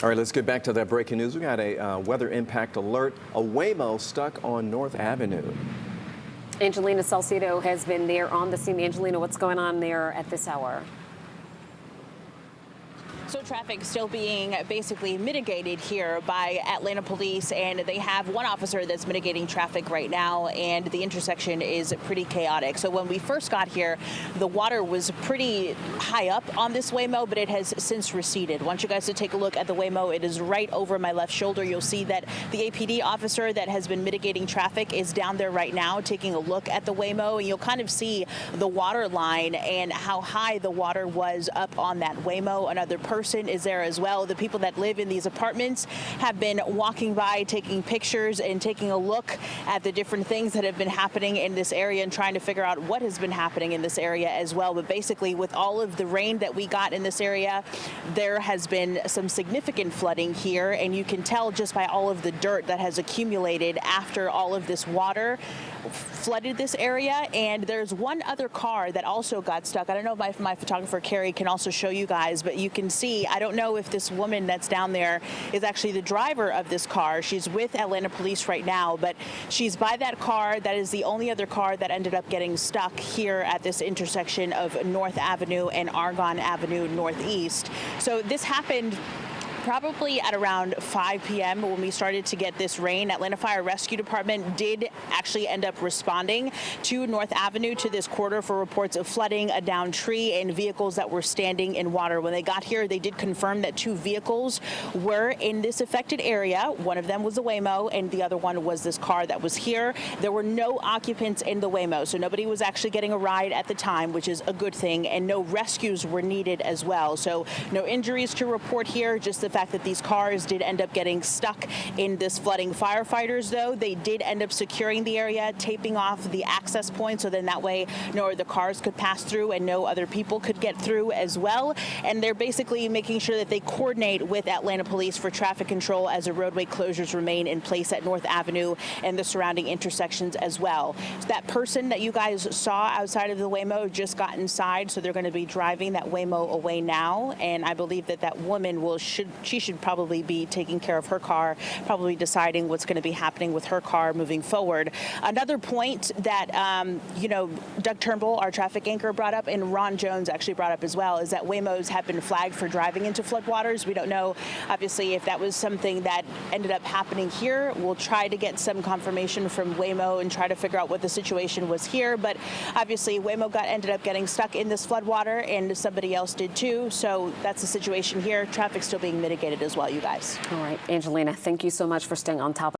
All right, let's get back to that breaking news. We got a weather impact alert. A Waymo stuck on North Avenue. Angelina Salcido has been there on the scene. Angelina, what's going on there at this hour? So traffic still being basically mitigated here by Atlanta police, and they have one officer that's mitigating traffic right now, and the intersection is pretty chaotic. So when we first got here, the water was pretty high up on this Waymo, but it has since receded. I want you guys to take a look at the Waymo. It is right over my left shoulder. You'll see that the APD officer that has been mitigating traffic is down there right now taking a look at the Waymo, and you'll kind of see the water line and how high the water was up on that Waymo. Another person is there as well. The people that live in these apartments have been walking by, taking pictures and taking a look at the different things that have been happening in this area and trying to figure out what has been happening in this area as well. But basically, with all of the rain that we got in this area, there has been some significant flooding here, and you can tell just by all of the dirt that has accumulated after all of this water flooded this area. And there's one other car that also got stuck. I don't know if my photographer Carrie can also show you guys, but you can see, I don't know if this woman that's down there is actually the driver of this car. She's with Atlanta police right now, but she's by that car. That is the only other car that ended up getting stuck here at this intersection of North Avenue and Argonne Avenue Northeast. So this happened probably at around 5 p.m. when we started to get this rain. Atlanta Fire Rescue Department did actually end up responding to North Avenue, to this corridor, for reports of flooding, a downed tree, and vehicles that were standing in water. When they got here, they did confirm that 2 vehicles were in this affected area. One of them was the Waymo, and the other one was this car that was here. There were no occupants in the Waymo, so nobody was actually getting a ride at the time, which is a good thing, and no rescues were needed as well. So no injuries to report here, just the fact that these cars did end up getting stuck in this flooding. Firefighters, though, they did end up securing the area, taping off the access point, so then that way no other cars could pass through and no other people could get through as well. And they're basically making sure that they coordinate with Atlanta police for traffic control as the roadway closures remain in place at North Avenue and the surrounding intersections as well. So that person that you guys saw outside of the Waymo just got inside, so they're going to be driving that Waymo away now. And I believe that that woman should probably be taking care of her car, probably deciding what's going to be happening with her car moving forward. Another point that, Doug Turnbull, our traffic anchor, brought up, and Ron Jones actually brought up as well, is that Waymos have been flagged for driving into floodwaters. We don't know, obviously, if that was something that ended up happening here. We'll try to get some confirmation from Waymo and try to figure out what the situation was here. But obviously, Waymo ended up getting stuck in this floodwater, and somebody else did too. So that's the situation here. Traffic's still being mitigated as well, you guys. All right, Angelina, thank you so much for staying on top of